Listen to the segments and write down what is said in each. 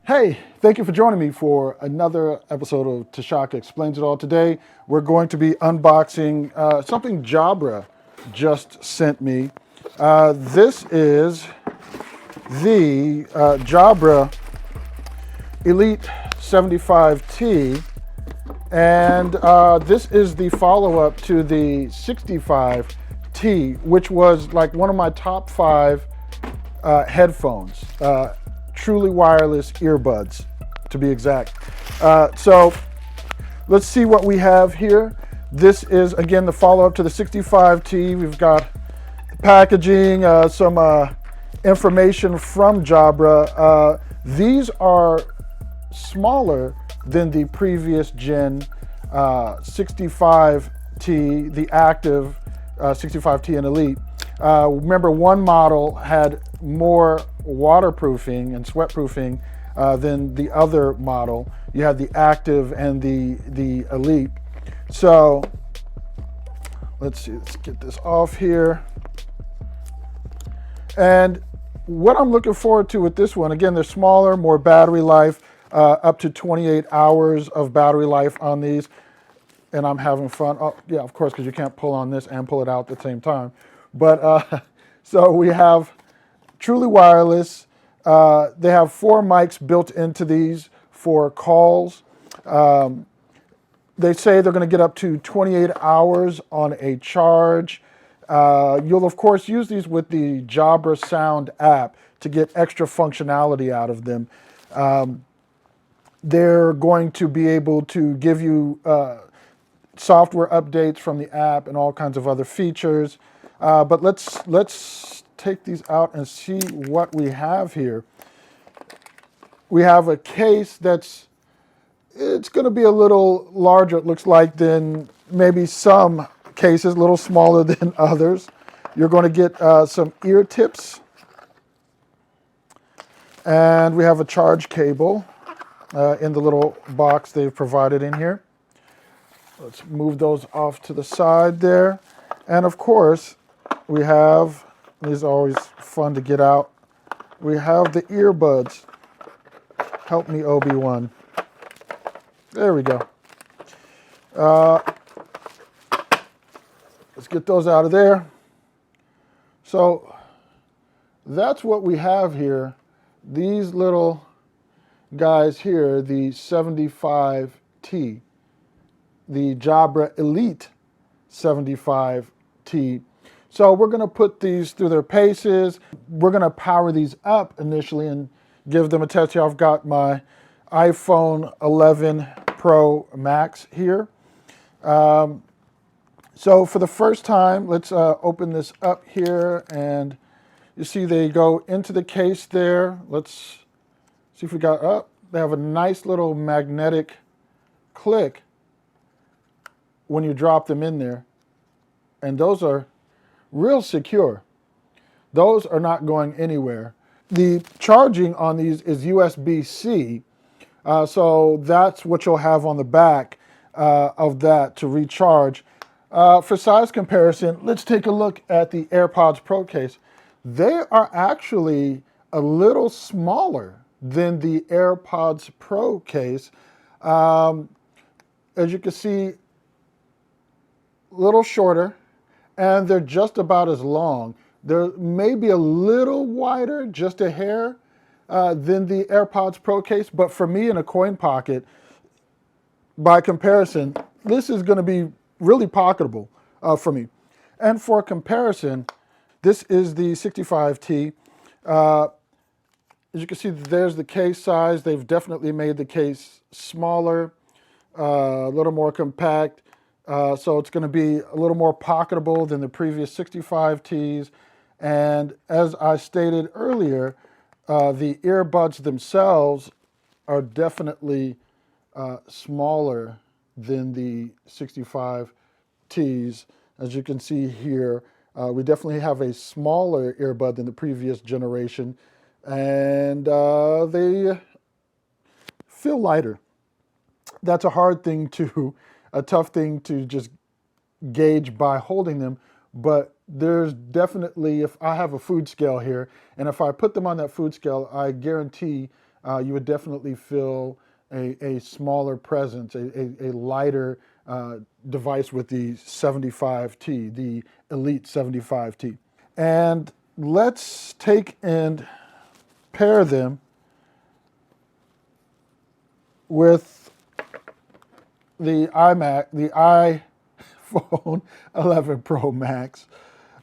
Hey, thank you for joining me for another episode of Tashaka Explains It All. Today, we're going to be unboxing something Jabra just sent me. This is the Jabra Elite 75T, and this is the follow-up to the 65T, which was like one of my top 5 headphones. Truly wireless earbuds, to be exact. So let's see what we have here. This is, again, the follow-up to the 65T. We've got the packaging, some information from Jabra. These are smaller than the previous gen 65T, the active 65T and Elite. Remember, one model had more waterproofing and sweatproofing than the other model. You had the active and the Elite. So let's see, let's get this off here. And what I'm looking forward to with this one, again, they're smaller, more battery life, up to 28 hours of battery life on these. And I'm having fun. Oh, yeah, of course, because you can't pull on this and pull it out at the same time. But so we have truly wireless. They have 4 mics built into these for calls. They say they're going to get up to 28 hours on a charge. You'll, of course, use these with the Jabra Sound app to get extra functionality out of them. They're going to be able to give you software updates from the app and all kinds of other features. But let's take these out and see what we have here. We have a case it's going to be a little larger, it looks like, than maybe some cases, a little smaller than others. You're going to get some ear tips. And we have a charge cable in the little box they've provided in here. Let's move those off to the side there. And of course, we have, these are always fun to get out, we have the earbuds. Help me, Obi-Wan. There we go. Let's get those out of there. So that's what we have here. These little guys here, the 75T, the Jabra Elite 75T. So we're going to put these through their paces. We're going to power these up initially and give them a test here. I've got my iPhone 11 Pro Max here. So for the first time, let's open this up here, and you see they go into the case there. Let's see if we got up. They have a nice little magnetic click when you drop them in there. And those are real secure. Those are not going anywhere. The charging on these is USB-C. So that's what you'll have on the back of that to recharge. For size comparison, let's take a look at the AirPods Pro case. They are actually a little smaller than the AirPods Pro case. As you can see, a little shorter, and they're just about as long. They're maybe a little wider, just a hair, than the AirPods Pro case, but for me in a coin pocket, by comparison, this is going to be really pocketable for me. And for comparison, this is the 65T. As you can see, there's the case size. They've definitely made the case smaller, a little more compact. So it's going to be a little more pocketable than the previous 65Ts. And as I stated earlier, the earbuds themselves are definitely smaller than the 65Ts. As you can see here, we definitely have a smaller earbud than the previous generation, and they feel lighter. That's a hard thing a tough thing to just gauge by holding them, but there's definitely, if I have a food scale here, and if I put them on that food scale, I guarantee you would definitely feel a smaller presence, a lighter device with the 75T, the Elite 75T. And let's take and pair them with the iPhone 11 Pro Max.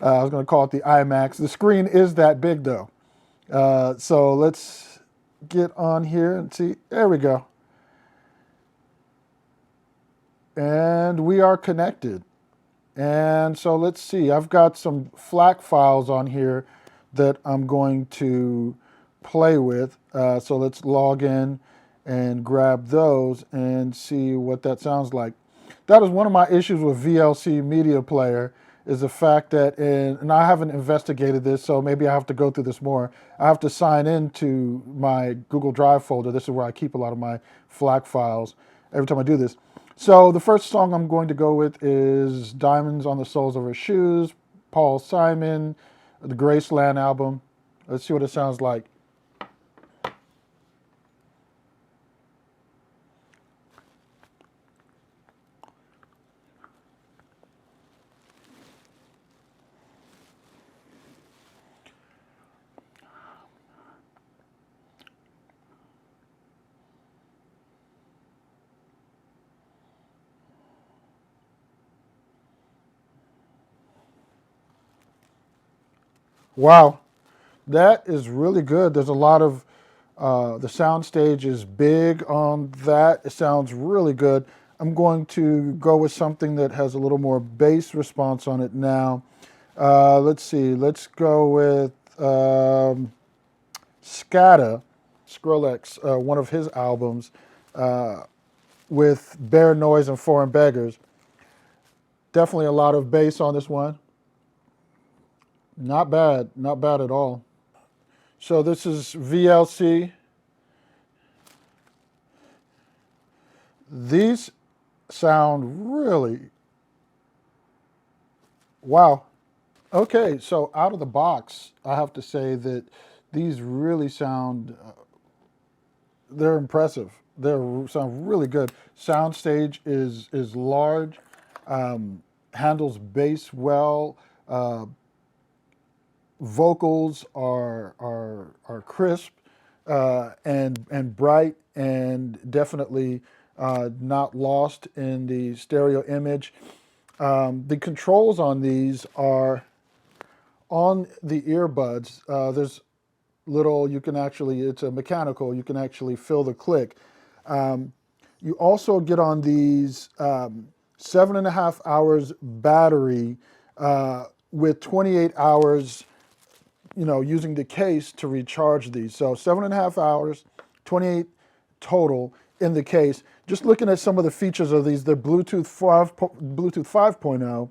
I was going to call it the iMax. The screen is that big though. So let's get on here and see. There we go. And we are connected. And so let's see. I've got some FLAC files on here that I'm going to play with. So let's log in and grab those and see what that sounds like. That is one of my issues with VLC Media Player, is the fact that, and I haven't investigated this, so maybe I have to go through this more. I have to sign into my Google Drive folder. This is where I keep a lot of my FLAC files every time I do this. So the first song I'm going to go with is Diamonds on the Soles of Her Shoes, Paul Simon, the Graceland album. Let's see what it sounds like. Wow, that is really good. There's a lot of, the sound stage is big on that. It sounds really good. I'm going to go with something that has a little more bass response on it now. Let's see, let's go with Scata, Skrillex, one of his albums, with Bare Noise and Foreign Beggars. Definitely a lot of bass on this one. Not bad, not bad at all. So this is VLC. These sound really, wow. Okay, so out of the box, I have to say that these really sound, they're impressive. They sound really good. Soundstage is large, handles bass well. Vocals are crisp and bright, and definitely not lost in the stereo image. The controls on these are on the earbuds. There's little, you can actually, it's a mechanical, you can actually feel the click. You also get on these 7.5 hours battery with 28 hours, using the case to recharge these. So 7.5 hours, 28 total in the case. Just looking at some of the features of these, the Bluetooth 5.0,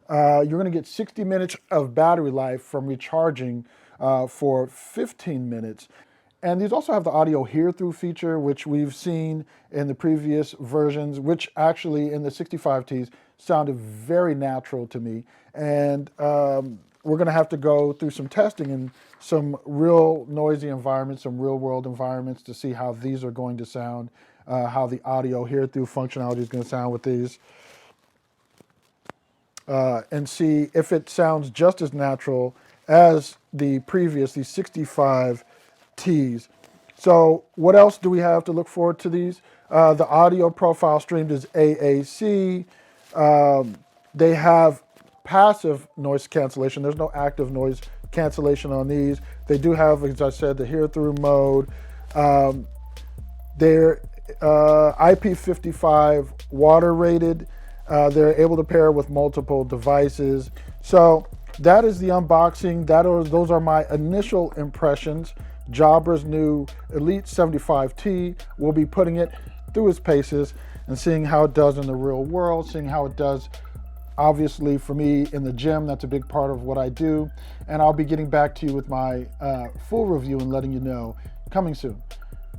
you're going to get 60 minutes of battery life from recharging for 15 minutes. And these also have the audio hear-through feature, which we've seen in the previous versions, which actually in the 65Ts sounded very natural to me. And we're going to have to go through some testing in some real noisy environments, some real world environments, to see how these are going to sound, how the audio hear-through functionality is going to sound with these, and see if it sounds just as natural as the previous, the 65Ts. So what else do we have to look forward to these? The audio profile streamed is AAC. They have passive noise cancellation. There's no active noise cancellation on these. They do have, as I said, the hear-through mode. They're IP55 water rated. They're able to pair with multiple devices. So that is the unboxing. Those are my initial impressions. Jabra's new Elite 75T. We'll be putting it through its paces and seeing how it does in the real world, seeing how it does, obviously, for me in the gym. That's a big part of what I do. And I'll be getting back to you with my full review and letting you know coming soon.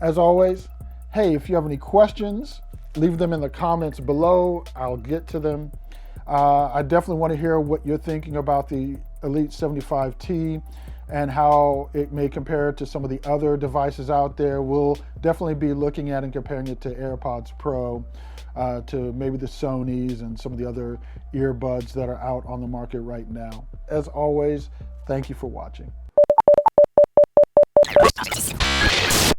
As always, hey, if you have any questions, leave them in the comments below. I'll get to them. I definitely want to hear what you're thinking about the Elite 75T and how it may compare to some of the other devices out there. We'll definitely be looking at and comparing it to AirPods Pro, to maybe the Sonys and some of the other earbuds that are out on the market right now. As always, thank you for watching.